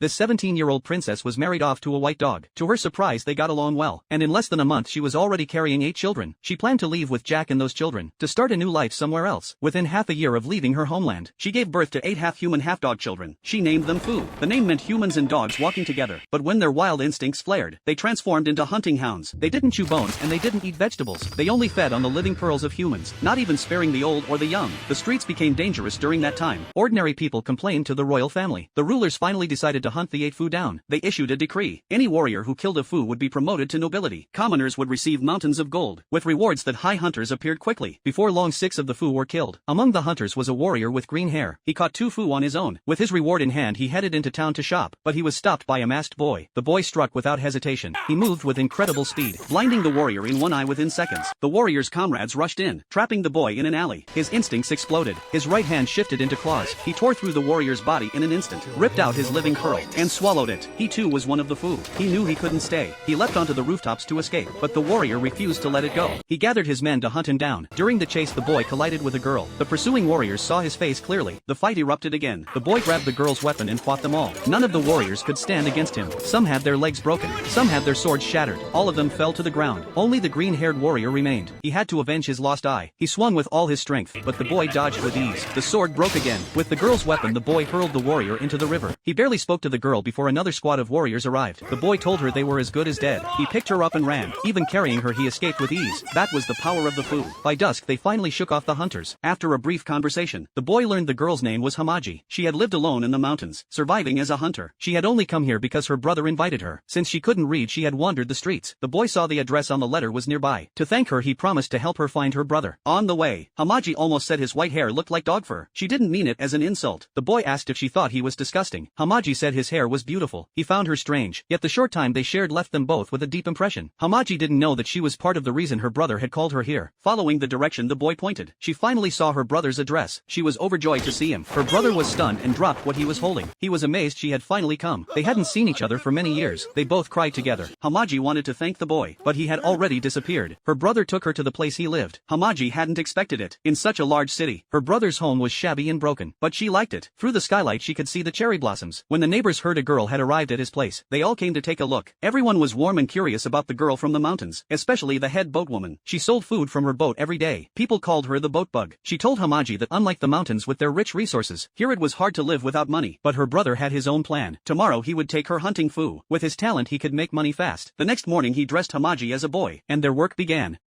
This 17-year-old princess was married off to a white dog. To her surprise, they got along well, and in less than a month she was already carrying 8 children. She planned to leave with Jack and those children, to start a new life somewhere else. Within half a year of leaving her homeland, she gave birth to 8 half-human half-dog children. She named them Fu. The name meant humans and dogs walking together, but when their wild instincts flared, they transformed into hunting hounds. They didn't chew bones and they didn't eat vegetables. They only fed on the living pearls of humans, not even sparing the old or the young. The streets became dangerous during that time. Ordinary people complained to the royal family. The rulers finally decided to hunt the 8 Fu down. They issued a decree. Any warrior who killed a Fu would be promoted to nobility. Commoners would receive mountains of gold. With rewards that high hunters appeared quickly. Before long 6 of the Fu were killed. Among the hunters was a warrior with green hair. He caught 2 Fu on his own. With his reward in hand he headed into town to shop, but he was stopped by a masked boy. The boy struck without hesitation. He moved with incredible speed, blinding the warrior in one eye within seconds. The warrior's comrades rushed in, trapping the boy in an alley. His instincts exploded. His right hand shifted into claws. He tore through the warrior's body in an instant, ripped out his living pearl, and swallowed it. He too was one of the Fu. He knew he couldn't stay. He leapt onto the rooftops to escape, but the warrior refused to let it go. He gathered his men to hunt him down. During the chase the boy collided with a girl. The pursuing warriors saw his face clearly. The fight erupted again. The boy grabbed the girl's weapon and fought them all. None of the warriors could stand against him. Some had their legs broken. Some had their swords shattered. All of them fell to the ground. Only the green-haired warrior remained. He had to avenge his lost eye. He swung with all his strength, but the boy dodged with ease. The sword broke again. With the girl's weapon the boy hurled the warrior into the river. He barely spoke to the girl before another squad of warriors arrived. The boy told her they were as good as dead. He picked her up and ran. Even carrying her he escaped with ease. That was the power of the Fu. By dusk they finally shook off the hunters. After a brief conversation, the boy learned the girl's name was Hamaji. She had lived alone in the mountains, surviving as a hunter. She had only come here because her brother invited her. Since she couldn't read she had wandered the streets. The boy saw the address on the letter was nearby. To thank her he promised to help her find her brother. On the way, Hamaji almost said his white hair looked like dog fur. She didn't mean it as an insult. The boy asked if she thought he was disgusting. Hamaji said his hair was beautiful. He found her strange, yet the short time they shared left them both with a deep impression. Hamaji didn't know that she was part of the reason her brother had called her here. Following the direction the boy pointed, she finally saw her brother's address. She was overjoyed to see him. Her brother was stunned and dropped what he was holding. He was amazed she had finally come. They hadn't seen each other for many years. They both cried together. Hamaji wanted to thank the boy, but he had already disappeared. Her brother took her to the place he lived. Hamaji hadn't expected it. In such a large city, her brother's home was shabby and broken, but she liked it. Through the skylight she could see the cherry blossoms. When the neighbors heard a girl had arrived at his place, they all came to take a look. Everyone was warm and curious about the girl from the mountains, especially the head boatwoman. She sold food from her boat every day. People called her the boat bug. She told Hamaji that unlike the mountains with their rich resources, here it was hard to live without money. But her brother had his own plan. Tomorrow he would take her hunting Fu. With his talent he could make money fast. The next morning he dressed Hamaji as a boy, and their work began.